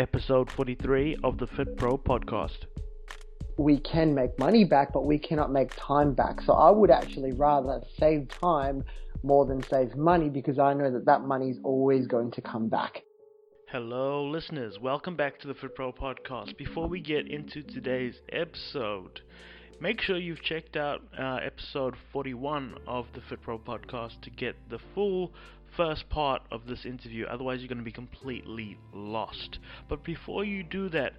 episode 43 of the Fit Pro podcast. We can make money back, but we cannot make time back. So I would actually rather save time more than save money, because I know that money is always going to come back. Hello listeners, welcome back to the Fit Pro podcast. Before we get into today's episode, make sure you've checked out episode 41 of the Fit Pro podcast to get the full first part of this interview. Otherwise you're going to be completely lost. But before you do that,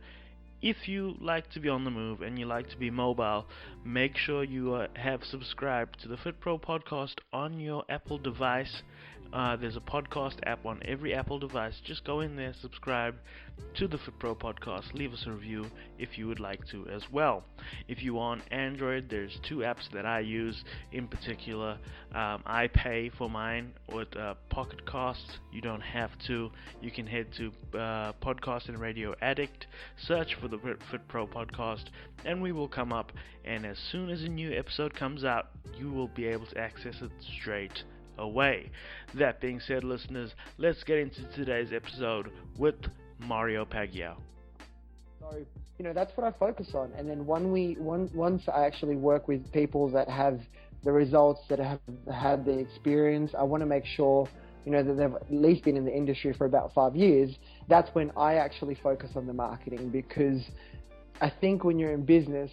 if you like to be on the move and you like to be mobile, make sure you have subscribed to the Fit Pro podcast on your Apple device. There's a podcast app on every Apple device. Just go in there, subscribe to the Fit Pro podcast, leave us a review if you would like to as well. If you are on Android, there's two apps that I use in particular. I pay for mine with Pocket Casts. You don't have to. You can head to Podcast and Radio Addict, search for the Fit Pro podcast, and we will come up. And as soon as a new episode comes out, you will be able to access it straight away. That being said, listeners, let's get into today's episode with Mario Paguio. So, that's what I focus on. And then once I actually work with people that have the results, that have had the experience, I want to make sure, that they've at least been in the industry for about 5 years. That's when I actually focus on the marketing, because I think when you're in business,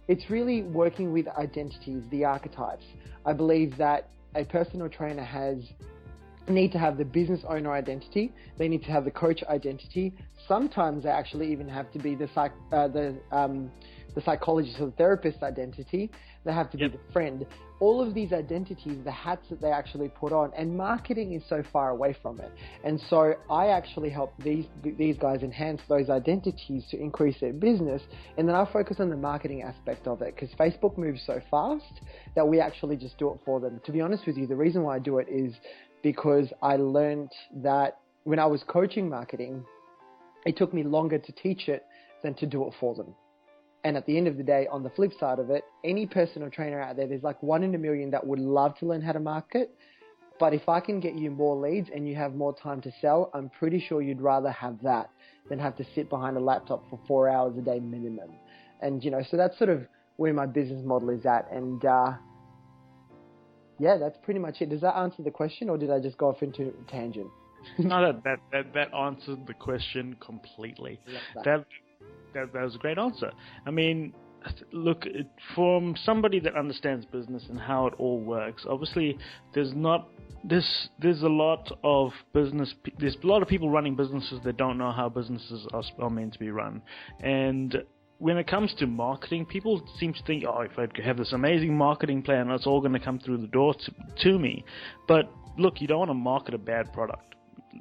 it's really working with identities, the archetypes. I believe that a personal trainer need to have the business owner identity. They need to have the coach identity. Sometimes they actually even have to be the psychologist or the therapist identity. They have to be the friend. All of these identities, the hats that they actually put on, and marketing is so far away from it. And so I actually help these guys enhance those identities to increase their business. And then I focus on the marketing aspect of it, because Facebook moves so fast that we actually just do it for them. To be honest with you, the reason why I do it is because I learned that when I was coaching marketing, it took me longer to teach it than to do it for them. And at the end of the day, on the flip side of it, any personal trainer out there's like 1 in a million that would love to learn how to market. But if I can get you more leads and you have more time to sell, I'm pretty sure you'd rather have that than have to sit behind a laptop for 4 hours a day minimum. And, so that's sort of where my business model is at. And, that's pretty much it. Does that answer the question, or did I just go off into a tangent? No, that answered the question completely. That was a great answer. I mean, look, from somebody that understands business and how it all works, obviously there's a lot of people running businesses that don't know how businesses are meant to be run. And when it comes to marketing, people seem to think, if I have this amazing marketing plan, it's all going to come through the door to me. But look, you don't want to market a bad product.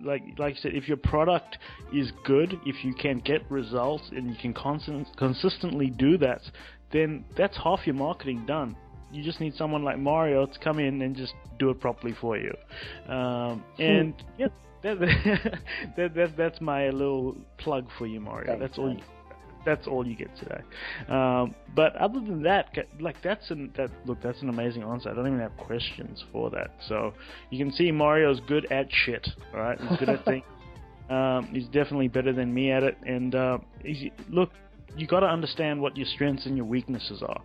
Like I said, if your product is good, if you can get results and you can consistently do that, then that's half your marketing done. You just need someone like Mario to come in and just do it properly for you. And yeah, that's my little plug for you, Mario. Thanks, that's all you get today. But other than that, that's an amazing answer. I don't even have questions for that. So you can see Mario's good at shit. All right, he's good at things. He's definitely better than me at it. And look, you got to understand what your strengths and your weaknesses are.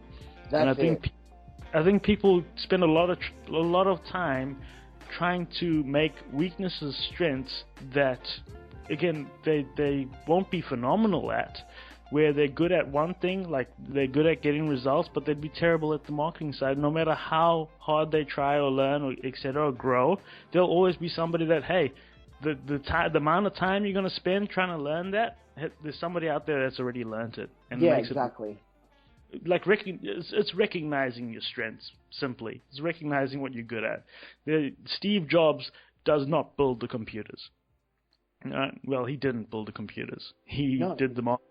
I think people spend a lot of time trying to make weaknesses strengths that, again, they won't be phenomenal at. Where they're good at one thing, like they're good at getting results, but they'd be terrible at the marketing side. No matter how hard they try or learn or etc. or grow, there'll always be somebody that, hey, the amount of time you're going to spend trying to learn that, there's somebody out there that's already learned it. And makes exactly. It's recognizing your strengths, simply. It's recognizing what you're good at. Steve Jobs does not build the computers. Well, he didn't build the computers. He did the marketing.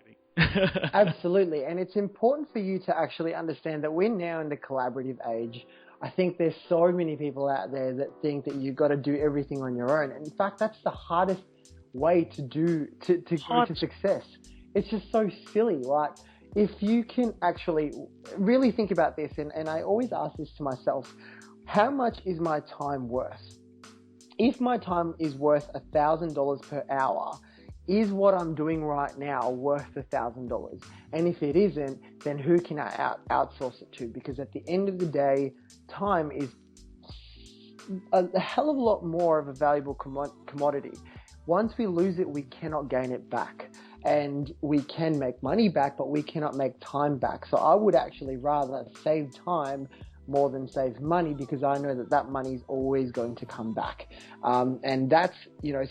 Absolutely. And it's important for you to actually understand that we're now in the collaborative age. I think there's so many people out there that think that you've got to do everything on your own. And in fact, that's the hardest way to go to success. It's just so silly. Like, if you can actually really think about this, and I always ask this to myself, how much is my time worth? If my time is worth $1,000 per hour, is what I'm doing right now worth $1,000? And if it isn't, then who can I outsource it to? Because at the end of the day, time is a hell of a lot more of a valuable commodity. Once we lose it, we cannot gain it back. And we can make money back, but we cannot make time back. So I would actually rather save time more than save money, because I know that that money is always going to come back. And that's,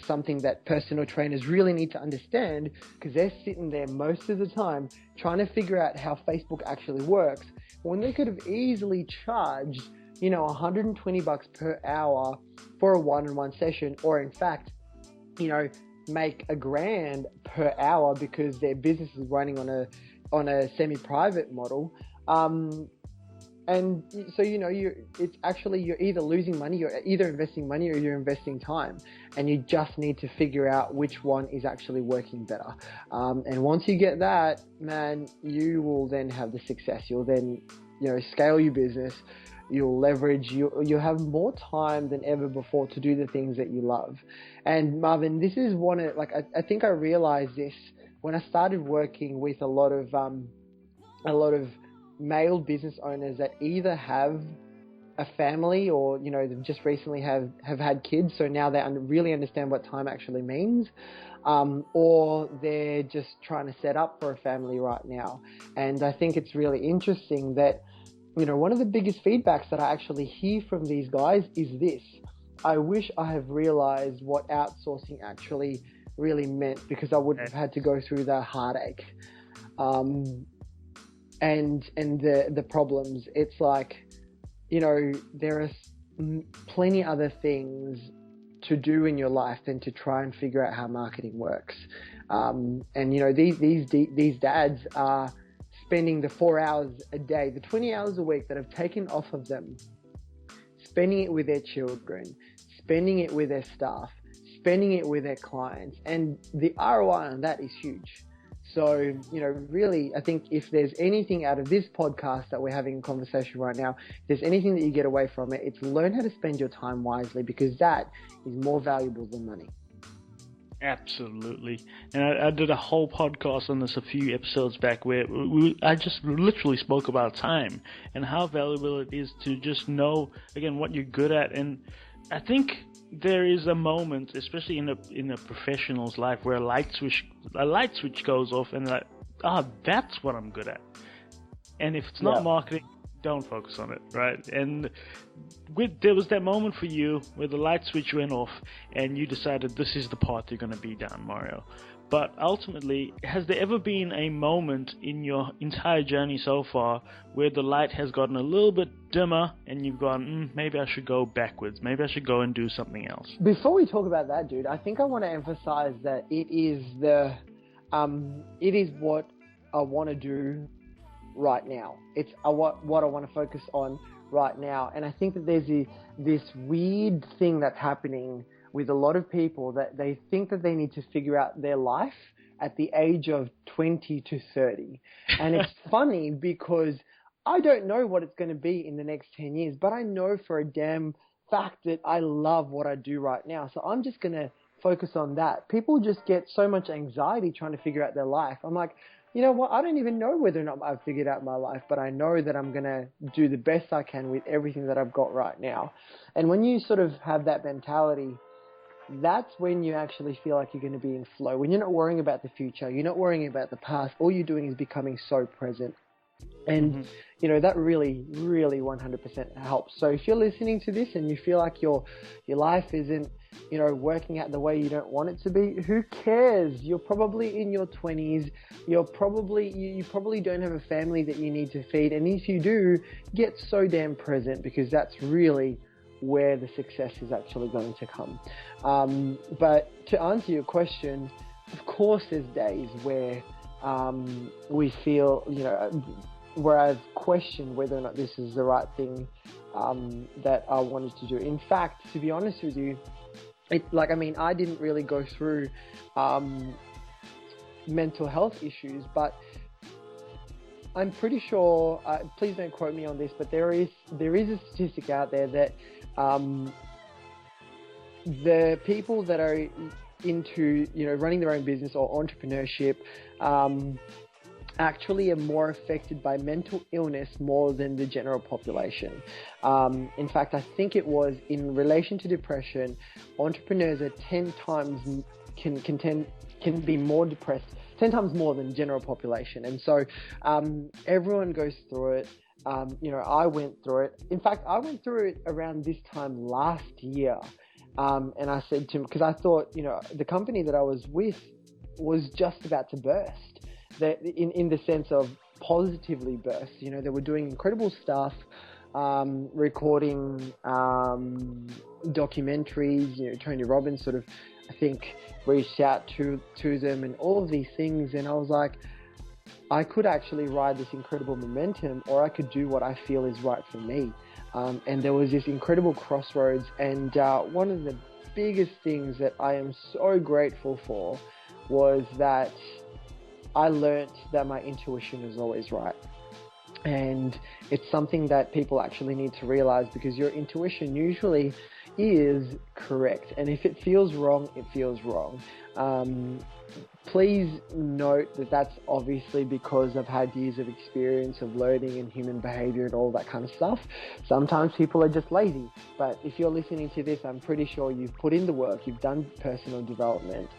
something that personal trainers really need to understand, because they're sitting there most of the time trying to figure out how Facebook actually works, when they could have easily charged, $120 per hour for a one-on-one session, or in fact, make $1,000 per hour because their business is running on a semi-private model. And so, it's actually, you're either losing money, you're either investing money, or you're investing time. And you just need to figure out which one is actually working better. And once you get that, man, you will then have the success. You'll then, scale your business. You'll leverage, you'll have more time than ever before to do the things that you love. And Marvin, this is I think I realized this when I started working with a lot of male business owners that either have a family, or they've just recently have had kids, so now they really understand what time actually means, or they're just trying to set up for a family right now. And I think it's really interesting that one of the biggest feedbacks that I actually hear from these guys is this: I wish I have realized what outsourcing actually really meant, because I wouldn't have had to go through the heartache. And the problems. It's like, there are plenty other things to do in your life than to try and figure out how marketing works. And these dads are spending the 4 hours a day, the 20 hours a week that have taken off of them, spending it with their children, spending it with their staff, spending it with their clients, and the ROI on that is huge. So, really, I think if there's anything out of this podcast that we're having a conversation right now, if there's anything that you get away from it, it's learn how to spend your time wisely, because that is more valuable than money. Absolutely. And I did a whole podcast on this a few episodes back where I just literally spoke about time and how valuable it is to just know, again, what you're good at. And I think there is a moment, especially in a professional's life, where a light switch goes off, and like, that's what I'm good at. And if it's not marketing, don't focus on it, right? And there was that moment for you where the light switch went off, and you decided this is the path you're going to be down, Mario. But ultimately, has there ever been a moment in your entire journey so far where the light has gotten a little bit dimmer and you've gone, maybe I should go backwards, maybe I should go and do something else? Before we talk about that, dude, I think I want to emphasize that it is what I want to do right now. It's what I want to focus on right now. And I think that there's this weird thing that's happening with a lot of people, that they think that they need to figure out their life at the age of 20 to 30. And it's funny because I don't know what it's going to be in the next 10 years, but I know for a damn fact that I love what I do right now. So I'm just going to focus on that. People just get so much anxiety trying to figure out their life. I'm like, you know what? I don't even know whether or not I've figured out my life, but I know that I'm going to do the best I can with everything that I've got right now. And when you sort of have that mentality, that's when you actually feel like you're going to be in flow. When you're not worrying about the future, you're not worrying about the past, all you're doing is becoming so present. And, that really, really 100% helps. So if you're listening to this and you feel like your life isn't, working out the way you don't want it to be, who cares? You're probably in your 20s. You probably don't have a family that you need to feed. And if you do, get so damn present, because that's really where the success is actually going to come. But to answer your question, of course there's days where we feel, where I've questioned whether or not this is the right thing that I wanted to do. In fact, to be honest with you, I didn't really go through mental health issues, but I'm pretty sure, please don't quote me on this, but there is a statistic out there that the people that are into, running their own business or entrepreneurship actually are more affected by mental illness more than the general population. In fact, I think it was in relation to depression, entrepreneurs are 10 times can be more depressed 10 times more than general population. And so everyone goes through it. I went through it. In fact, I went through it around this time last year. And I said to him, because I thought, the company that I was with was just about to burst, that in the sense of positively burst. They were doing incredible stuff, recording documentaries. Tony Robbins sort of, I think, reached out to them and all of these things. And I was like, I could actually ride this incredible momentum, or I could do what I feel is right for me. And there was this incredible crossroads. And one of the biggest things that I am so grateful for was that I learnt that my intuition is always right. And it's something that people actually need to realize, because your intuition usually is correct. And if it feels wrong, it feels wrong. Please note that that's obviously because I've had years of experience of learning in human behavior and all that kind of stuff. Sometimes people are just lazy, but if you're listening to this, I'm pretty sure you've put in the work, you've done personal development,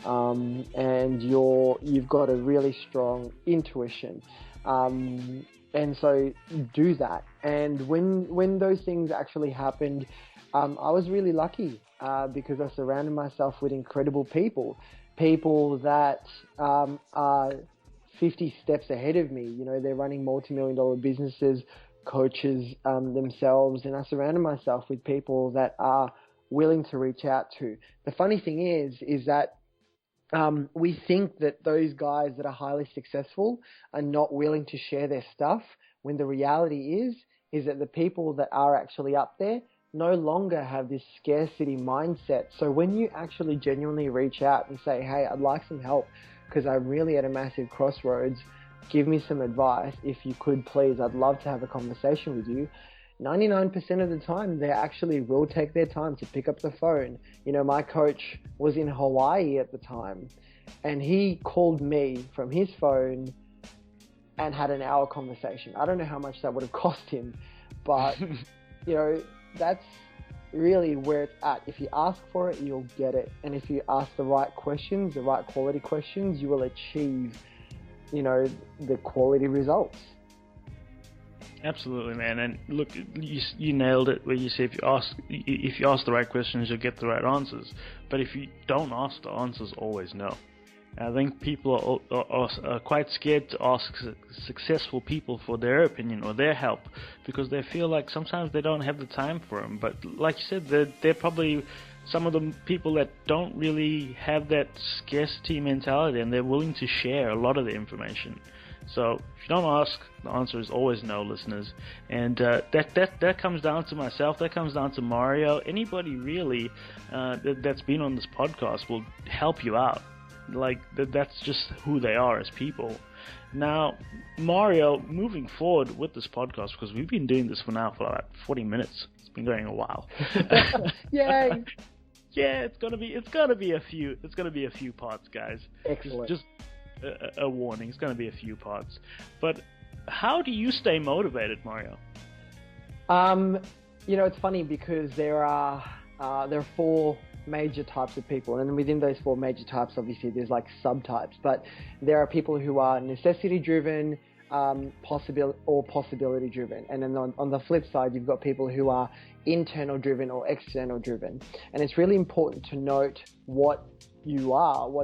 and you've got a really strong intuition. And so do that. And when those things actually happened, I was really lucky because I surrounded myself with incredible people that are 50 steps ahead of me. They're running multi-million-dollar businesses, coaches themselves, and I surrounded myself with people that are willing to reach out to. The funny thing is that we think that those guys that are highly successful are not willing to share their stuff, when the reality is that the people that are actually up there no longer have this scarcity mindset. So when you actually genuinely reach out and say, hey, I'd like some help because I'm really at a massive crossroads, give me some advice. If you could, please, I'd love to have a conversation with you. 99% of the time, they actually will take their time to pick up the phone. My coach was in Hawaii at the time, and he called me from his phone and had an hour conversation. I don't know how much that would have cost him, but, that's really where it's at. If you ask for it, you'll get it. And if you ask the right questions, the right quality questions, you will achieve, the quality results. Absolutely, man. And look, you nailed it where you say if you ask the right questions, you'll get the right answers. But if you don't ask, the answers always no. I think people are quite scared to ask successful people for their opinion or their help, because they feel like sometimes they don't have the time for them. But like you said, they're probably some of the people that don't really have that scarcity mentality, and they're willing to share a lot of the information. So if you don't ask, the answer is always no, listeners. And that comes down to myself, that comes down to Mario. Anybody really that's been on this podcast will help you out. Like, that's just who they are as people. Now, Mario, moving forward with this podcast, because we've been doing this for like 40 minutes. It's been going a while. Yay! Yeah, it's gonna be a few parts, guys. Excellent. Just a warning, it's gonna be a few parts. But how do you stay motivated, Mario? It's funny because there are 4 major types of people, and within those 4 major types, obviously there's like subtypes, but there are people who are necessity driven, possibility driven, and then on the flip side, you've got people who are internal driven or external driven. And it's really important to note what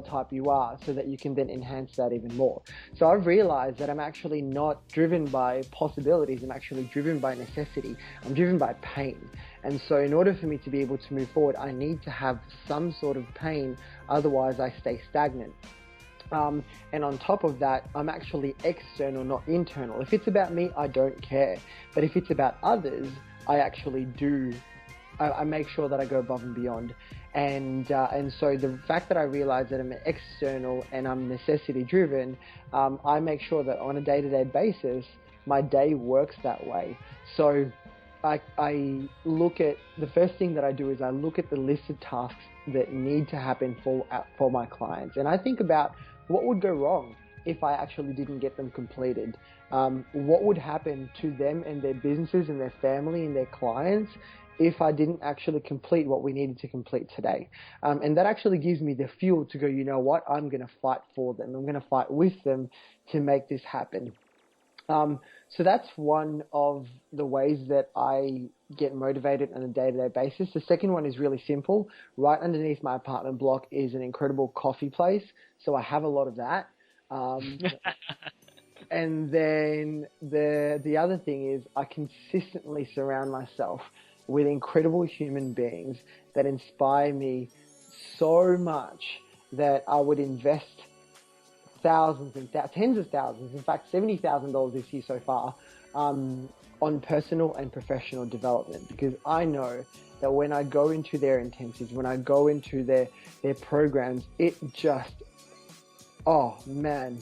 type you are, so that you can then enhance that even more. So I've realized that I'm actually not driven by possibilities, I'm actually driven by necessity. I'm driven by pain. And so in order for me to be able to move forward, I need to have some sort of pain, otherwise I stay stagnant. And on top of that, I'm actually external, not internal. If it's about me, I don't care. But if it's about others, I actually do. I make sure that I go above and beyond. And so the fact that I realize that I'm external and I'm necessity driven, I make sure that on a day-to-day basis, my day works that way. So I look at, the first thing that I do is I look at the list of tasks that need to happen for my clients. And I think about what would go wrong if I actually didn't get them completed. What would happen to them and their businesses and their family and their clients if I didn't actually complete what we needed to complete today. And that actually gives me the fuel to go, you know what, I'm going to fight for them. I'm going to fight with them to make this happen. So that's one of the ways that I get motivated on a day-to-day basis. The second one is really simple. Right underneath my apartment block is an incredible coffee place. So I have a lot of that. And then the other thing is I consistently surround myself with incredible human beings that inspire me so much that I would invest thousands and tens of thousands, in fact, $70,000 this year so far, on personal and professional development, because I know that when I go into their intensives, when I go into their programs, it just, oh man,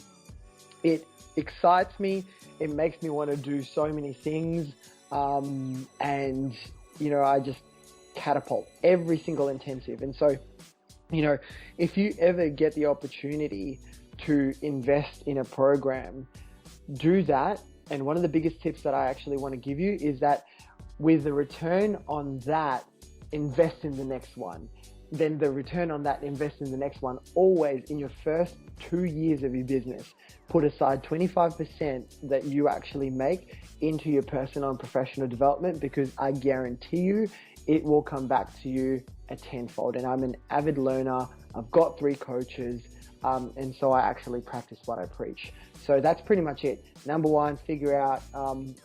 it excites me. It makes me want to do so many things. And, you know, I just catapult every single intensive. And so, you know, if you ever get the opportunity to invest in a program, do that. And one of the biggest tips that I actually want to give you is that with the return on that, invest in the next one. Then the return on that, invest in the next one. Always in your first 2 years of your business, put aside 25% that you actually make into your personal and professional development, because I guarantee you it will come back to you a tenfold. And I'm an avid learner. I've got 3 coaches. And so I actually practice what I preach. So that's pretty much it. Number 1, figure out,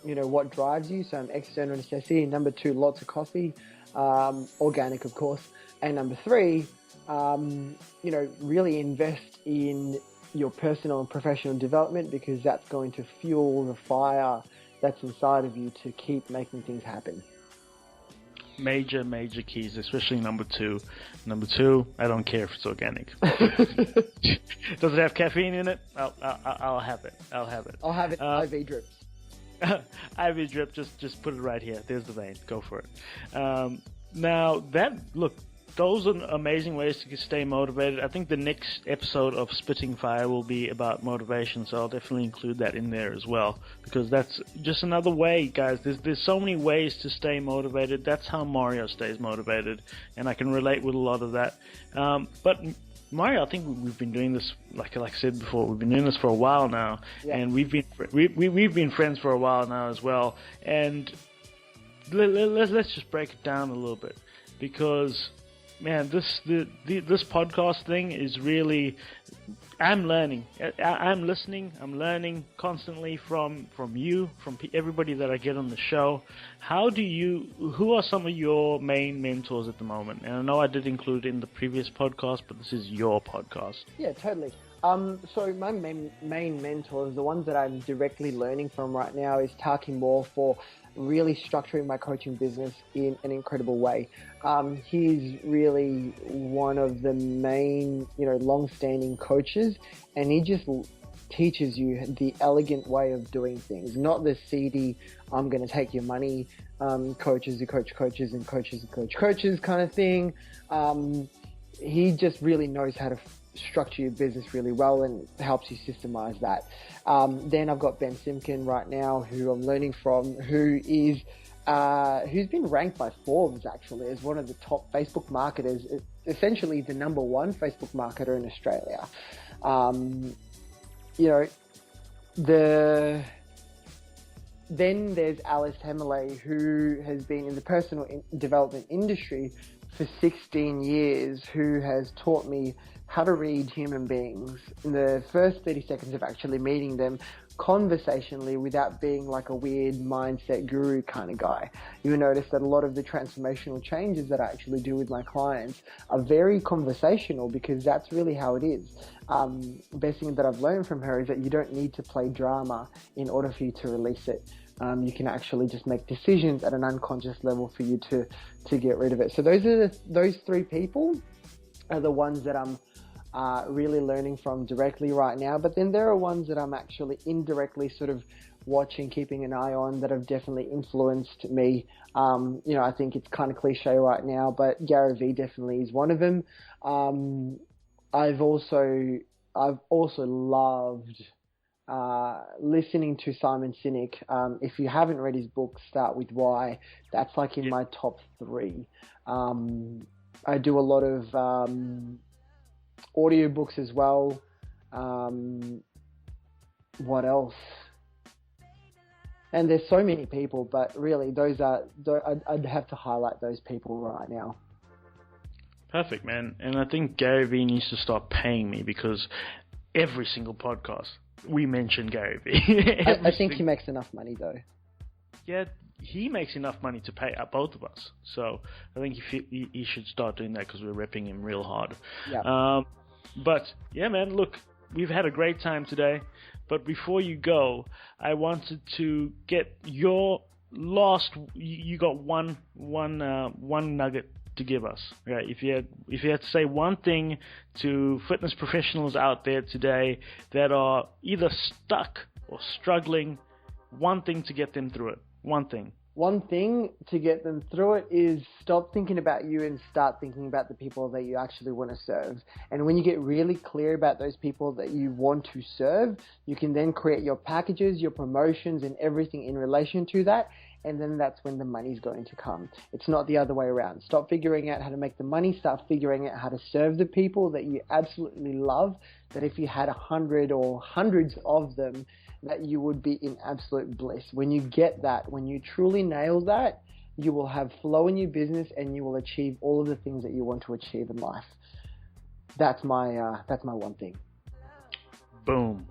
you know, what drives you. So external necessity. Number 2, lots of coffee, organic, of course. And number 3, you know, really invest in your personal and professional development, because that's going to fuel the fire that's inside of you to keep making things happen. Major keys, especially number 2. Number 2, I don't care if it's organic. Does it have caffeine in it? I'll have it. I'll have it. IV drips. IV drip. Just put it right here. There's the vein. Go for it. Now those are amazing ways to stay motivated. I think the next episode of Spitting Fire will be about motivation, so I'll definitely include that in there as well, because that's just another way, guys. There's so many ways to stay motivated. That's how Mario stays motivated, and I can relate with a lot of that. But Mario, I think we've been doing this, like I said before, we've been doing this for a while now, yeah. And we've been friends for a while now as well. And let's just break it down a little bit, because man, this podcast thing is really, I'm learning. I'm listening. I'm learning constantly from you, from everybody that I get on the show. Who are some of your main mentors at the moment? And I know I did include in the previous podcast, but this is your podcast. Yeah, totally. So my main mentors, the ones that I'm directly learning from right now, is Taki Moore for really structuring my coaching business in an incredible way. He's really one of the main, you know, long-standing coaches, and he just teaches you the elegant way of doing things, not the seedy, I'm going to take your money, coaches who coach coaches and coaches who coach coaches kind of thing. He just really knows how to structure your business really well and helps you systemize that. Then I've got Ben Simkin right now, who I'm learning from, who's been ranked by Forbes actually as one of the top Facebook marketers, essentially the number 1 Facebook marketer in Australia. You know, then there's Alice Hemley, who has been in the personal development industry for 16 years, who has taught me how to read human beings in the first 30 seconds of actually meeting them conversationally, without being like a weird mindset guru kind of guy. You'll notice that a lot of the transformational changes that I actually do with my clients are very conversational, because that's really how it is. Best thing that I've learned from her is that you don't need to play drama in order for you to release it. You can actually just make decisions at an unconscious level for you to get rid of it. So those 3 people are the ones that I'm really learning from directly right now. But then there are ones that I'm actually indirectly sort of watching, keeping an eye on, that have definitely influenced me. I think it's kind of cliche right now, but Gary Vee definitely is one of them. I've also loved listening to Simon Sinek. If you haven't read his book, Start With Why. That's like in my top 3. I do a lot of audiobooks as well. What else? And there's so many people, but really I'd have to highlight those people right now. Perfect, man. And I think Gary Vee needs to start paying me, because every single podcast we mention Gary Vee. I think he makes enough money though. Yeah, he makes enough money to pay both of us. So I think he should start doing that, because we're repping him real hard. Yeah. But yeah, man, look, we've had a great time today. But before you go, I wanted to get your last. You got one nugget to give us, right? If you had to say one thing to fitness professionals out there today that are either stuck or struggling, one thing to get them through it. One thing. One thing to get them through it is stop thinking about you and start thinking about the people that you actually want to serve. And when you get really clear about those people that you want to serve, you can then create your packages, your promotions, and everything in relation to that. And then that's when the money's going to come. It's not the other way around. Stop figuring out how to make the money. Start figuring out how to serve the people that you absolutely love, that if you had 100 or hundreds of them, that you would be in absolute bliss. When you get that, when you truly nail that, you will have flow in your business and you will achieve all of the things that you want to achieve in life. That's my one thing. Boom.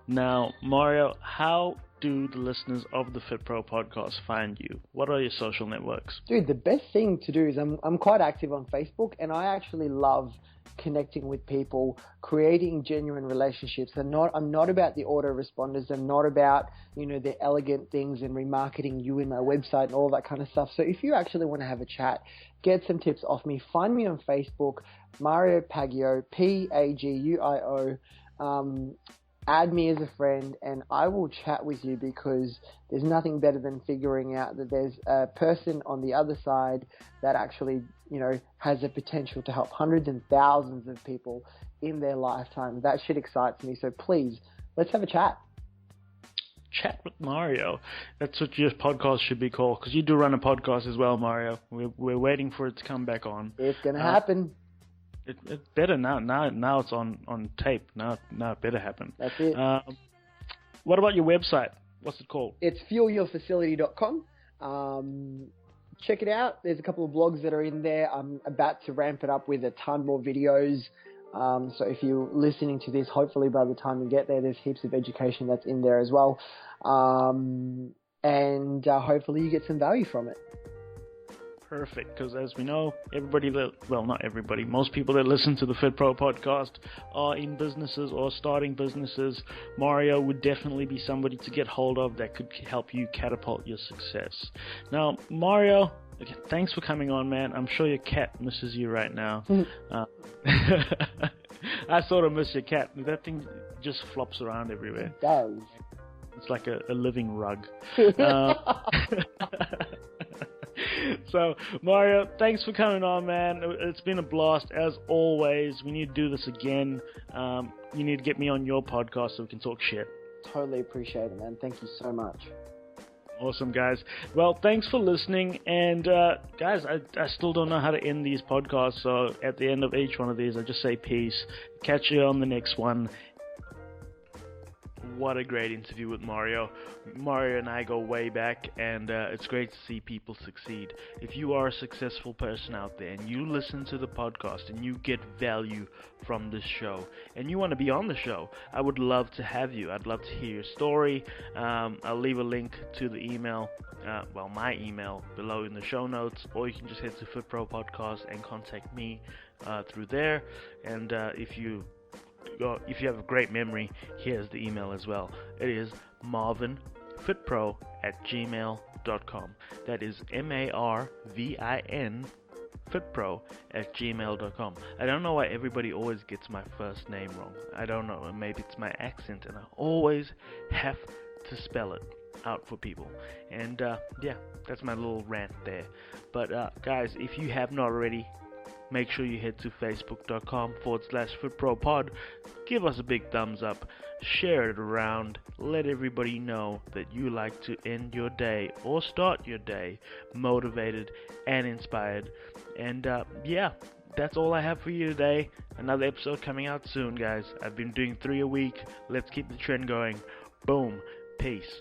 Now, Mario, how do the listeners of the FitPro podcast find you? What are your social networks? Dude, the best thing to do is I'm quite active on Facebook, and I actually love connecting with people, creating genuine relationships. I'm not about the autoresponders. I'm not about, the elegant things and remarketing you in my website and all that kind of stuff. So if you actually want to have a chat, get some tips off me, find me on Facebook, Mario Paguio, Paguio. Add me as a friend, and I will chat with you, because there's nothing better than figuring out that there's a person on the other side that actually, has the potential to help hundreds and thousands of people in their lifetime. That shit excites me. So please, let's have a chat. Chat with Mario. That's what your podcast should be called, because you do run a podcast as well, Mario. We're waiting for it to come back on. It's going to happen. It better now. Now it's on tape. Now it better happen. That's it. What about your website? What's it called? It's fuelyourfacility.com. Check it out. There's a couple of blogs that are in there. I'm about to ramp it up with a ton more videos. So if you're listening to this, hopefully by the time you get there, there's heaps of education that's in there as well. And hopefully you get some value from it. Perfect, because as we know, not everybody, most people that listen to the FitPro podcast are in businesses or starting businesses. Mario would definitely be somebody to get hold of that could help you catapult your success. Now, Mario, again, thanks for coming on, man. I'm sure your cat misses you right now. I sort of miss your cat. That thing just flops around everywhere. It does. It's like a living rug. So, Mario, thanks for coming on, man. It's been a blast, as always. We need to do this again. You need to get me on your podcast so we can talk shit. Totally appreciate it, man. Thank you so much. Awesome, guys. Well, thanks for listening. And, guys, I still don't know how to end these podcasts. So, at the end of each one of these, I just say peace. Catch you on the next one. What a great interview with Mario. Mario and I go way back, and it's great to see people succeed. If you are a successful person out there and you listen to the podcast and you get value from this show and you want to be on the show, I would love to have you. I'd love to hear your story. I'll leave a link to the email, my email below in the show notes, or you can just head to FitPro Podcast and contact me through there. And if you have a great memory, here's the email as well. It is marvinfitpro@gmail.com. That is MARVIN fitpro@gmail.com. I don't know why everybody always gets my first name wrong. I don't know. Maybe it's my accent, and I always have to spell it. out for people. And yeah, that's my little rant there. But guys, if you have not already, make sure you head to facebook.com/FootProPod. Give us a big thumbs up, share it around, let everybody know that you like to end your day or start your day motivated and inspired. And yeah, that's all I have for you today. Another episode coming out soon, guys. I've been doing 3 a week. Let's keep the trend going. Boom. Peace.